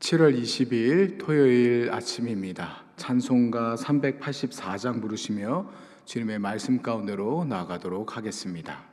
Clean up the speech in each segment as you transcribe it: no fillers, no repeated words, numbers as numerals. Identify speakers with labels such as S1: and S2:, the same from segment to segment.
S1: 7월 22일 토요일 아침입니다. 찬송가 384장 부르시며 주님의 말씀 가운데로 나아가도록 하겠습니다.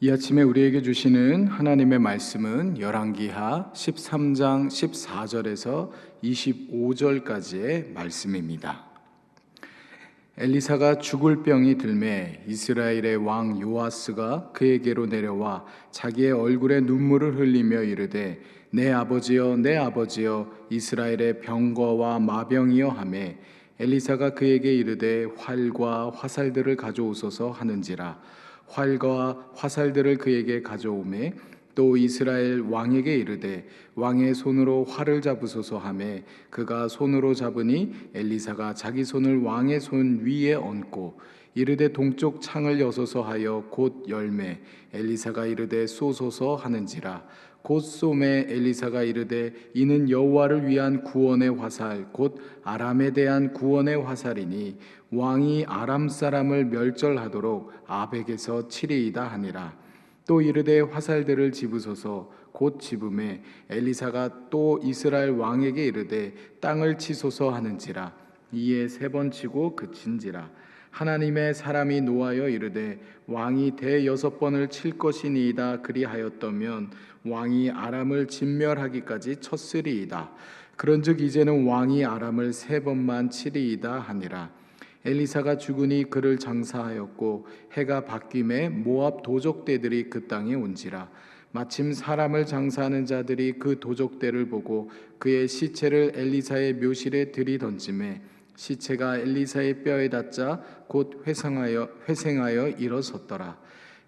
S1: 이 아침에 우리에게 주시는 하나님의 말씀은 열왕기하 13장 14절에서 25절까지의 말씀입니다. 엘리사가 죽을 병이 들매 이스라엘의 왕 요아스가 그에게로 내려와 자기의 얼굴에 눈물을 흘리며 이르되 내 아버지여 내 아버지여 이스라엘의 병거와 마병이여 하매 엘리사가 그에게 이르되 활과 화살들을 가져오소서 하는지라. 활과 화살들을 그에게 가져오매 또 이스라엘 왕에게 이르되 왕의 손으로 활을 잡으소서 하매 그가 손으로 잡으니 엘리사가 자기 손을 왕의 손 위에 얹고 이르되 동쪽 창을 여소서 하여 곧 열매 엘리사가 이르되 쏘소서 하는지라. 곧 쏘매 엘리사가 이르되 이는 여호와를 위한 구원의 화살 곧 아람에 대한 구원의 화살이니 왕이 아람 사람을 멸절하도록 아벡에서 치리이다 하니라. 또 이르되 화살들을 집으소서. 곧 집음에 엘리사가 또 이스라엘 왕에게 이르되 땅을 치소서 하는지라. 이에 3번 치고 그친지라. 하나님의 사람이 노하여 이르되 왕이 대6번을 칠 것이니이다 그리하였더면 왕이 아람을 진멸하기까지 쳤으리이다. 그런즉 이제는 왕이 아람을 3번만 치리이다 하니라. 엘리사가 죽으니 그를 장사하였고 해가 바뀜에 모압 도적대들이 그 땅에 온지라. 마침 사람을 장사하는 자들이 그 도적대를 보고 그의 시체를 엘리사의 묘실에 들이던지매 시체가 엘리사의 뼈에 닿자 곧 회생하여 일어섰더라.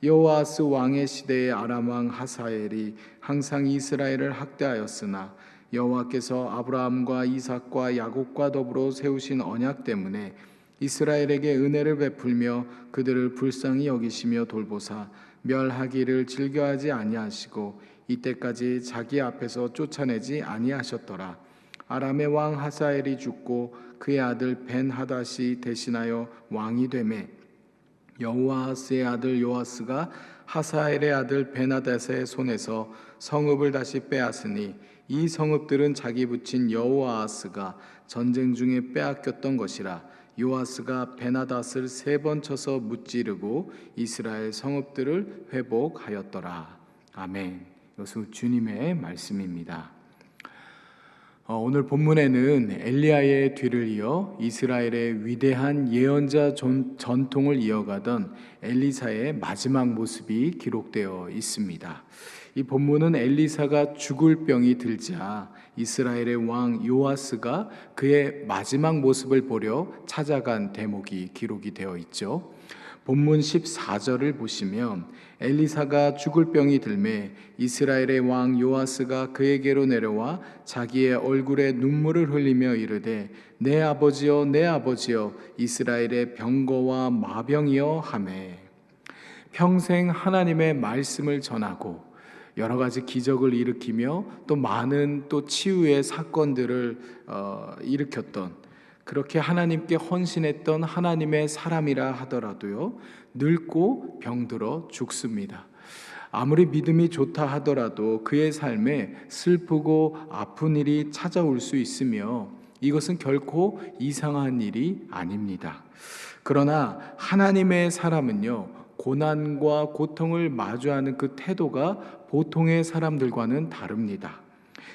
S1: 여호아스 왕의 시대에 아람 왕 하사엘이 항상 이스라엘을 학대하였으나 여호와께서 아브라함과 이삭과 야곱과 더불어 세우신 언약 때문에 이스라엘에게 은혜를 베풀며 그들을 불쌍히 여기시며 돌보사 멸하기를 즐겨하지 아니하시고 이때까지 자기 앞에서 쫓아내지 아니하셨더라. 아람의 왕 하사엘이 죽고 그의 아들 벤하닷이 대신하여 왕이 되매 여호아스의 아들 요아스가 하사엘의 아들 벤하닷의 손에서 성읍을 다시 빼앗으니 이 성읍들은 자기 붙인 여호아스가 전쟁 중에 빼앗겼던 것이라. 요아스가 벤하닷을 3번 쳐서 무찌르고 이스라엘 성읍들을 회복하였더라. 아멘. 이것은 주님의 말씀입니다. 오늘 본문에는 엘리야의 뒤를 이어 이스라엘의 위대한 예언자 전통을 이어가던 엘리사의 마지막 모습이 기록되어 있습니다. 이 본문은 엘리사가 죽을 병이 들자 이스라엘의 왕 요아스가 그의 마지막 모습을 보려 찾아간 대목이 기록이 되어 있죠. 본문 14절을 보시면 엘리사가 죽을 병이 들매 이스라엘의 왕 요아스가 그에게로 내려와 자기의 얼굴에 눈물을 흘리며 이르되 내 아버지여 내 아버지여 이스라엘의 병거와 마병이여 하매. 평생 하나님의 말씀을 전하고 여러 가지 기적을 일으키며 또 많은 또 치유의 사건들을 일으켰던, 그렇게 하나님께 헌신했던 하나님의 사람이라 하더라도요, 늙고 병들어 죽습니다. 아무리 믿음이 좋다 하더라도 그의 삶에 슬프고 아픈 일이 찾아올 수 있으며 이것은 결코 이상한 일이 아닙니다. 그러나 하나님의 사람은요, 고난과 고통을 마주하는 그 태도가 보통의 사람들과는 다릅니다.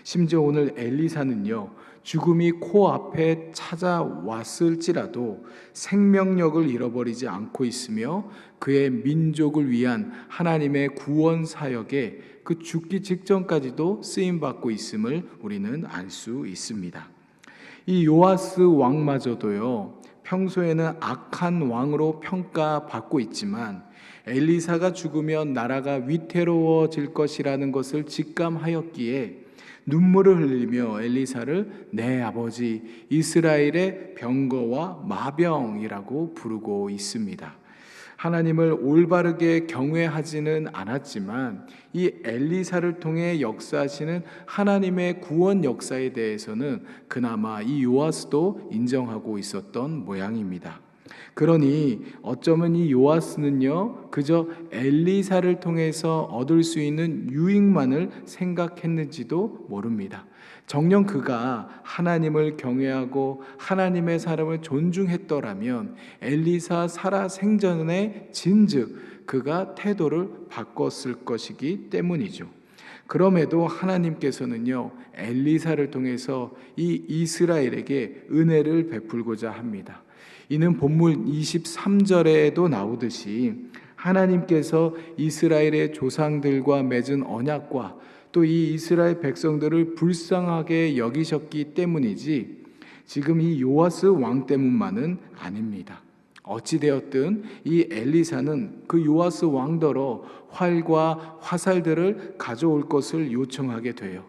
S1: 심지어 오늘 엘리사는요, 죽음이 코앞에 찾아왔을지라도 생명력을 잃어버리지 않고 있으며 그의 민족을 위한 하나님의 구원 사역에 그 죽기 직전까지도 쓰임받고 있음을 우리는 알 수 있습니다. 이 요아스 왕마저도요, 평소에는 악한 왕으로 평가받고 있지만 엘리사가 죽으면 나라가 위태로워질 것이라는 것을 직감하였기에 눈물을 흘리며 엘리사를 내 아버지 이스라엘의 병거와 마병이라고 부르고 있습니다. 하나님을 올바르게 경외하지는 않았지만 이 엘리사를 통해 역사하시는 하나님의 구원 역사에 대해서는 그나마 이 요아스도 인정하고 있었던 모양입니다. 그러니 어쩌면 이 요아스는요, 그저 엘리사를 통해서 얻을 수 있는 유익만을 생각했는지도 모릅니다. 정녕 그가 하나님을 경외하고 하나님의 사람을 존중했더라면 엘리사 살아 생전에 진즉 그가 태도를 바꿨을 것이기 때문이죠. 그럼에도 하나님께서는요, 엘리사를 통해서 이 이스라엘에게 은혜를 베풀고자 합니다. 이는 본문 23절에도 나오듯이 하나님께서 이스라엘의 조상들과 맺은 언약과 또 이 이스라엘 백성들을 불쌍하게 여기셨기 때문이지 지금 이 요아스 왕 때문만은 아닙니다. 어찌되었든 이 엘리사는 그 요아스 왕더러 활과 화살들을 가져올 것을 요청하게 돼요.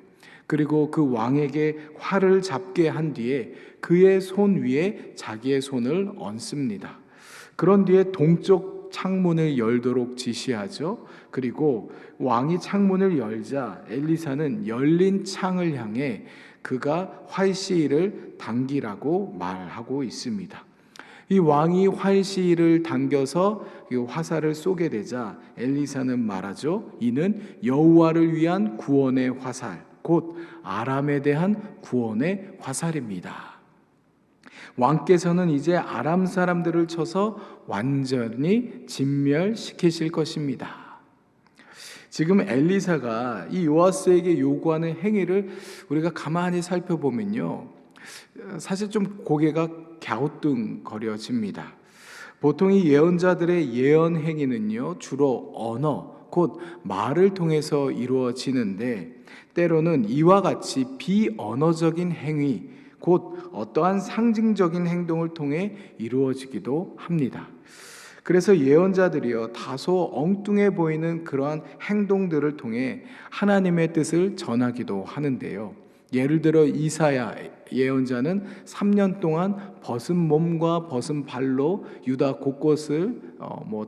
S1: 그리고 그 왕에게 활을 잡게 한 뒤에 그의 손 위에 자기의 손을 얹습니다. 그런 뒤에 동쪽 창문을 열도록 지시하죠. 그리고 왕이 창문을 열자 엘리사는 열린 창을 향해 그가 활시위를 당기라고 말하고 있습니다. 이 왕이 활시위를 당겨서 화살을 쏘게 되자 엘리사는 말하죠. 이는 여호와를 위한 구원의 화살, 곧 아람에 대한 구원의 화살입니다. 왕께서는 이제 아람 사람들을 쳐서 완전히 진멸시키실 것입니다. 지금 엘리사가 이 요아스에게 요구하는 행위를 우리가 가만히 살펴보면요, 사실 좀 고개가 갸우뚱거려집니다. 보통 이 예언자들의 예언 행위는요, 주로 언어, 곧 말을 통해서 이루어지는데 때로는 이와 같이 비언어적인 행위, 곧 어떠한 상징적인 행동을 통해 이루어지기도 합니다. 그래서 예언자들이요 다소 엉뚱해 보이는 그러한 행동들을 통해 하나님의 뜻을 전하기도 하는데요. 예를 들어 이사야 예언자는 3년 동안 벗은 몸과 벗은 발로 유다 곳곳을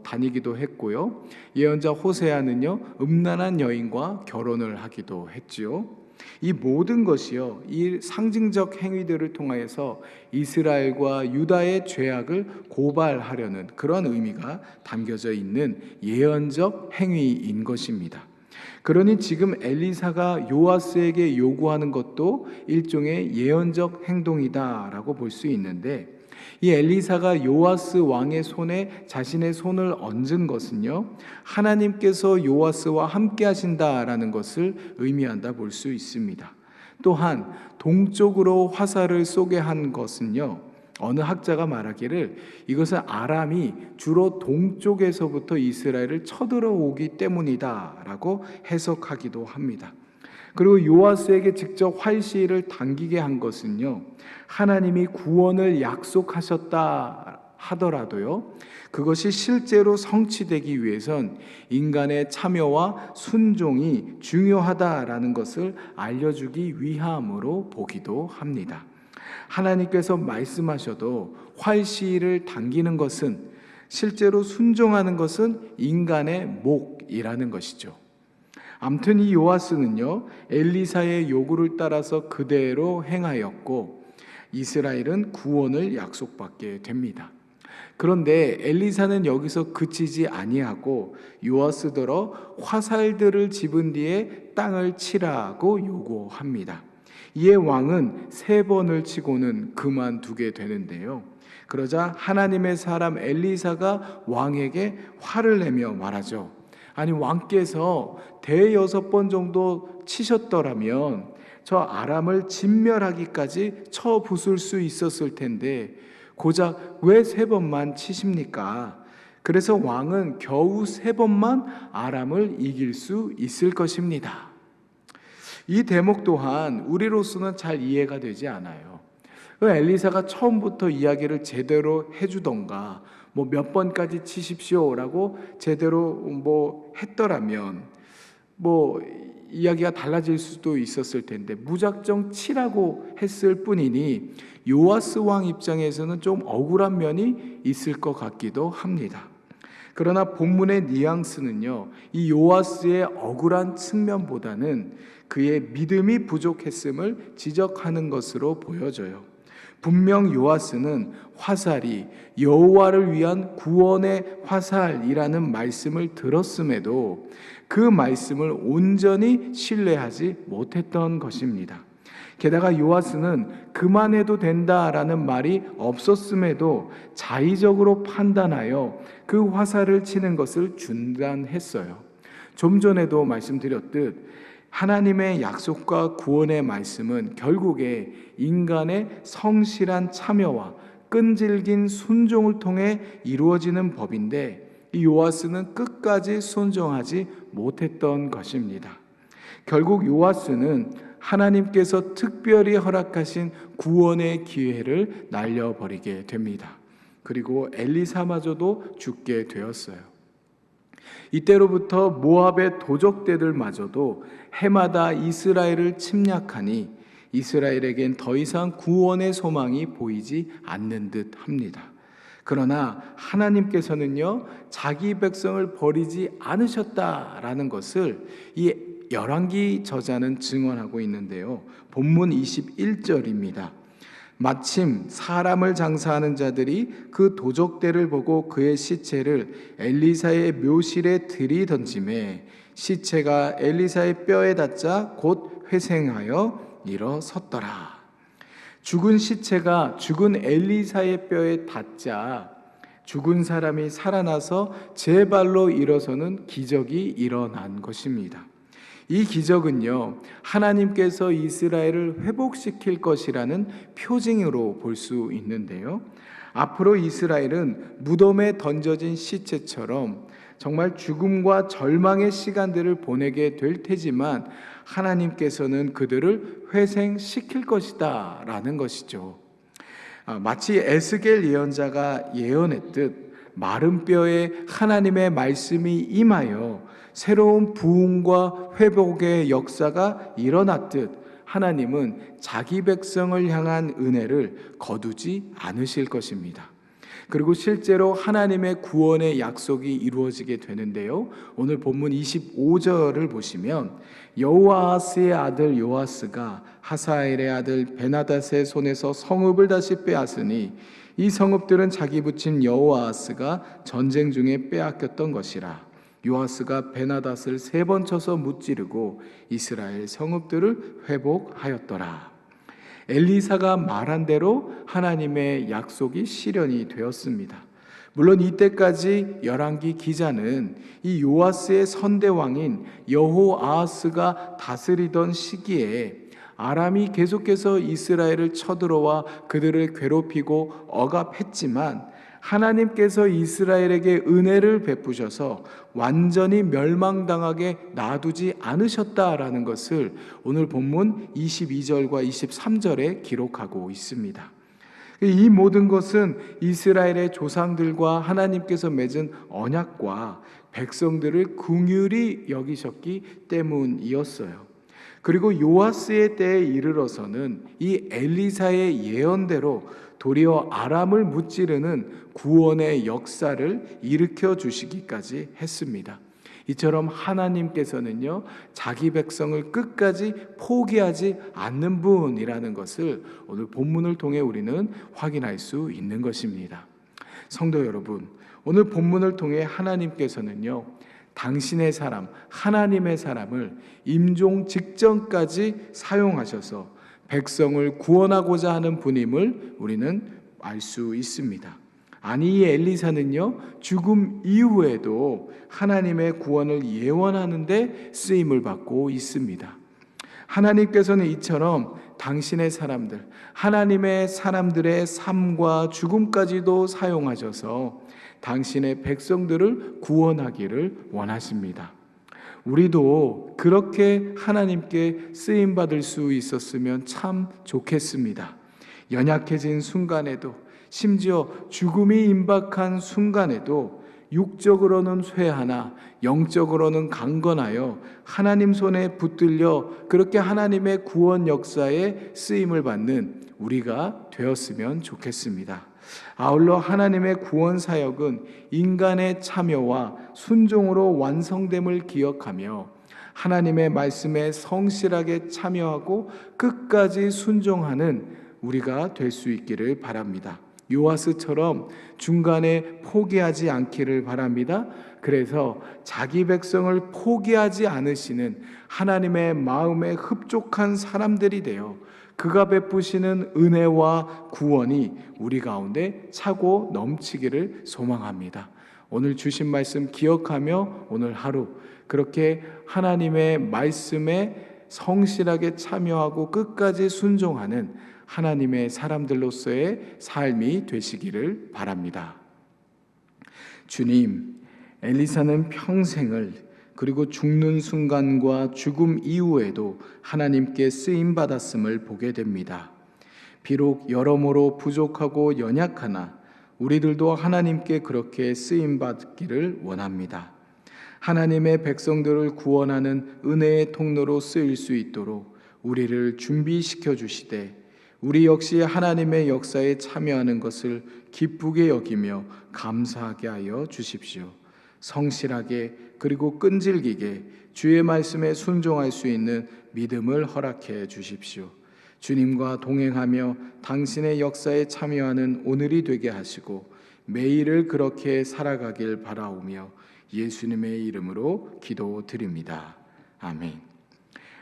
S1: 다니기도 했고요. 예언자 호세아는요 음란한 여인과 결혼을 하기도 했지요. 이 모든 것이요 이 상징적 행위들을 통하여서 이스라엘과 유다의 죄악을 고발하려는 그런 의미가 담겨져 있는 예언적 행위인 것입니다. 그러니 지금 엘리사가 요아스에게 요구하는 것도 일종의 예언적 행동이다라고 볼 수 있는데, 이 엘리사가 요아스 왕의 손에 자신의 손을 얹은 것은요 하나님께서 요아스와 함께 하신다라는 것을 의미한다 볼 수 있습니다. 또한 동쪽으로 화살을 쏘게 한 것은요 어느 학자가 말하기를 이것은 아람이 주로 동쪽에서부터 이스라엘을 쳐들어오기 때문이다라고 해석하기도 합니다. 그리고 요아스에게 직접 활시를 당기게 한 것은요 하나님이 구원을 약속하셨다 하더라도요 그것이 실제로 성취되기 위해선 인간의 참여와 순종이 중요하다라는 것을 알려주기 위함으로 보기도 합니다. 하나님께서 말씀하셔도 활시를 당기는 것은 실제로 순종하는 것은 인간의 몫이라는 것이죠. 아무튼 이 요아스는요 엘리사의 요구를 따라서 그대로 행하였고 이스라엘은 구원을 약속받게 됩니다. 그런데 엘리사는 여기서 그치지 아니하고 요아스더러 화살들을 집은 뒤에 땅을 치라고 요구합니다. 이에 왕은 3번을 치고는 그만두게 되는데요. 그러자 하나님의 사람 엘리사가 왕에게 화를 내며 말하죠. 아니 왕께서 대6번 정도 치셨더라면 저 아람을 진멸하기까지 쳐 부술 수 있었을 텐데 고작 왜 3번만 치십니까? 그래서 왕은 겨우 3번만 아람을 이길 수 있을 것입니다. 이 대목 또한 우리로서는 잘 이해가 되지 않아요. 엘리사가 처음부터 이야기를 제대로 해주던가 몇 번까지 치십시오라고 제대로 했더라면 이야기가 달라질 수도 있었을 텐데 무작정 치라고 했을 뿐이니 요아스 왕 입장에서는 좀 억울한 면이 있을 것 같기도 합니다. 그러나 본문의 뉘앙스는요 이 요아스의 억울한 측면보다는 그의 믿음이 부족했음을 지적하는 것으로 보여져요. 분명 요아스는 화살이 여호와를 위한 구원의 화살이라는 말씀을 들었음에도 그 말씀을 온전히 신뢰하지 못했던 것입니다. 게다가 요아스는 그만해도 된다라는 말이 없었음에도 자의적으로 판단하여 그 화살을 치는 것을 중단했어요. 좀 전에도 말씀드렸듯 하나님의 약속과 구원의 말씀은 결국에 인간의 성실한 참여와 끈질긴 순종을 통해 이루어지는 법인데 이 요아스는 끝까지 순종하지 못했던 것입니다. 결국 요아스는 하나님께서 특별히 허락하신 구원의 기회를 날려버리게 됩니다. 그리고 엘리사마저도 죽게 되었어요. 이때로부터 모압의 도적대들마저도 해마다 이스라엘을 침략하니 이스라엘에겐 더 이상 구원의 소망이 보이지 않는 듯 합니다. 그러나 하나님께서는요 자기 백성을 버리지 않으셨다라는 것을 이 열왕기 저자는 증언하고 있는데요. 본문 21절입니다. 마침 사람을 장사하는 자들이 그 도적대를 보고 그의 시체를 엘리사의 묘실에 들이던지매 시체가 엘리사의 뼈에 닿자 곧 회생하여 일어섰더라. 죽은 시체가 죽은 엘리사의 뼈에 닿자 죽은 사람이 살아나서 제 발로 일어서는 기적이 일어난 것입니다. 이 기적은요 하나님께서 이스라엘을 회복시킬 것이라는 표징으로 볼 수 있는데요, 앞으로 이스라엘은 무덤에 던져진 시체처럼 정말 죽음과 절망의 시간들을 보내게 될 테지만 하나님께서는 그들을 회생시킬 것이다 라는 것이죠. 마치 에스겔 예언자가 예언했듯 마른 뼈에 하나님의 말씀이 임하여 새로운 부흥과 회복의 역사가 일어났듯 하나님은 자기 백성을 향한 은혜를 거두지 않으실 것입니다. 그리고 실제로 하나님의 구원의 약속이 이루어지게 되는데요. 오늘 본문 25절을 보시면 여호아스의 아들 요아스가 하사엘의 아들 베나닷의 손에서 성읍을 다시 빼앗으니 이 성읍들은 자기 부친 여호아스가 전쟁 중에 빼앗겼던 것이라. 요아스가 베나닷을 3번 쳐서 무찌르고 이스라엘 성읍들을 회복하였더라. 엘리사가 말한 대로 하나님의 약속이 실현이 되었습니다. 물론 이때까지 열왕기 기자는 이 요아스의 선대왕인 여호아하스가 다스리던 시기에 아람이 계속해서 이스라엘을 쳐들어와 그들을 괴롭히고 억압했지만 하나님께서 이스라엘에게 은혜를 베푸셔서 완전히 멸망당하게 놔두지 않으셨다라는 것을 오늘 본문 22절과 23절에 기록하고 있습니다. 이 모든 것은 이스라엘의 조상들과 하나님께서 맺은 언약과 백성들을 긍휼히 여기셨기 때문이었어요. 그리고 요아스의 때에 이르러서는 이 엘리사의 예언대로 도리어 아람을 무찌르는 구원의 역사를 일으켜 주시기까지 했습니다. 이처럼 하나님께서는요, 자기 백성을 끝까지 포기하지 않는 분이라는 것을 오늘 본문을 통해 우리는 확인할 수 있는 것입니다. 성도 여러분, 오늘 본문을 통해 하나님께서는요, 당신의 사람, 하나님의 사람을 임종 직전까지 사용하셔서 백성을 구원하고자 하는 분임을 우리는 알 수 있습니다. 아니, 이 엘리사는요, 죽음 이후에도 하나님의 구원을 예언하는데 쓰임을 받고 있습니다. 하나님께서는 이처럼 당신의 사람들, 하나님의 사람들의 삶과 죽음까지도 사용하셔서 당신의 백성들을 구원하기를 원하십니다. 우리도 그렇게 하나님께 쓰임받을 수 있었으면 참 좋겠습니다. 연약해진 순간에도, 심지어 죽음이 임박한 순간에도 육적으로는 쇠하나 영적으로는 강건하여 하나님 손에 붙들려 그렇게 하나님의 구원 역사에 쓰임을 받는 우리가 되었으면 좋겠습니다. 아울러 하나님의 구원 사역은 인간의 참여와 순종으로 완성됨을 기억하며 하나님의 말씀에 성실하게 참여하고 끝까지 순종하는 우리가 될 수 있기를 바랍니다. 요아스처럼 중간에 포기하지 않기를 바랍니다. 그래서 자기 백성을 포기하지 않으시는 하나님의 마음에 흡족한 사람들이 되어 그가 베푸시는 은혜와 구원이 우리 가운데 차고 넘치기를 소망합니다. 오늘 주신 말씀 기억하며 오늘 하루 그렇게 하나님의 말씀에 성실하게 참여하고 끝까지 순종하는 하나님의 사람들로서의 삶이 되시기를 바랍니다. 주님, 엘리사는 평생을 그리고 죽는 순간과 죽음 이후에도 하나님께 쓰임받았음을 보게 됩니다. 비록 여러모로 부족하고 연약하나 우리들도 하나님께 그렇게 쓰임받기를 원합니다. 하나님의 백성들을 구원하는 은혜의 통로로 쓰일 수 있도록 우리를 준비시켜 주시되 우리 역시 하나님의 역사에 참여하는 것을 기쁘게 여기며 감사하게 하여 주십시오. 성실하게 그리고 끈질기게 주의 말씀에 순종할 수 있는 믿음을 허락해 주십시오. 주님과 동행하며 당신의 역사에 참여하는 오늘이 되게 하시고 매일을 그렇게 살아가길 바라오며 예수님의 이름으로 기도드립니다. 아멘.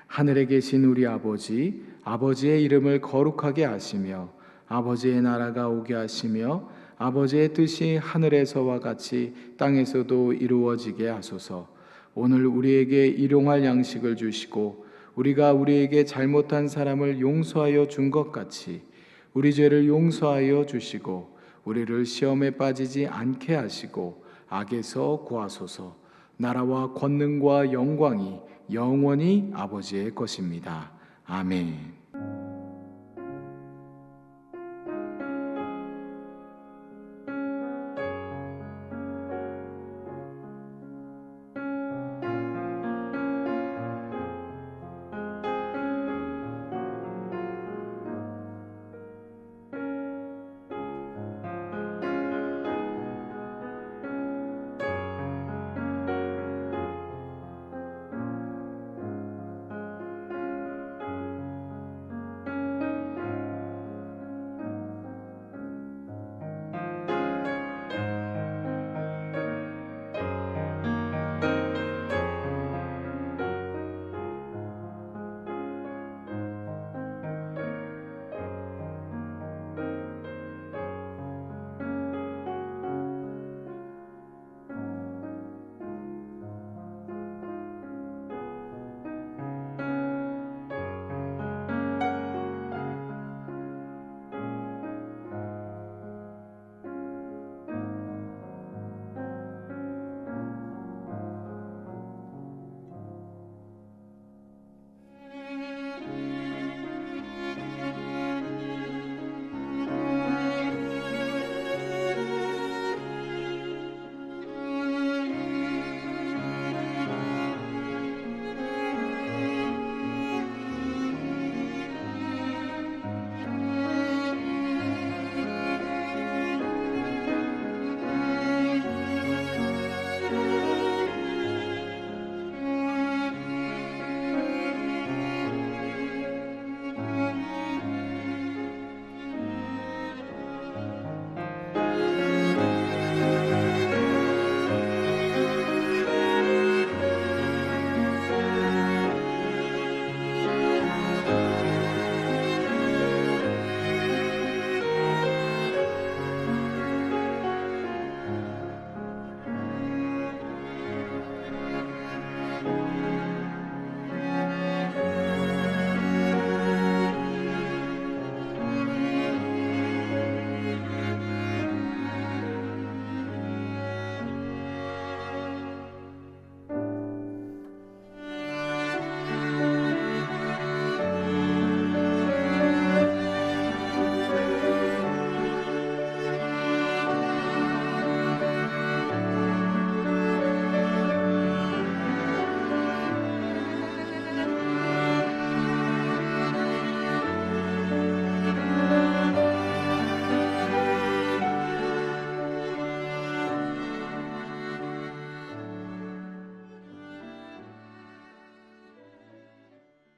S1: 하늘에 계신 우리 아버지, 아버지의 이름을 거룩하게 하시며 아버지의 나라가 오게 하시며 아버지의 뜻이 하늘에서와 같이 땅에서도 이루어지게 하소서. 오늘 우리에게 일용할 양식을 주시고 우리가 우리에게 잘못한 사람을 용서하여 준 것 같이 우리 죄를 용서하여 주시고 우리를 시험에 빠지지 않게 하시고 악에서 구하소서. 나라와 권능과 영광이 영원히 아버지의 것입니다. 아멘.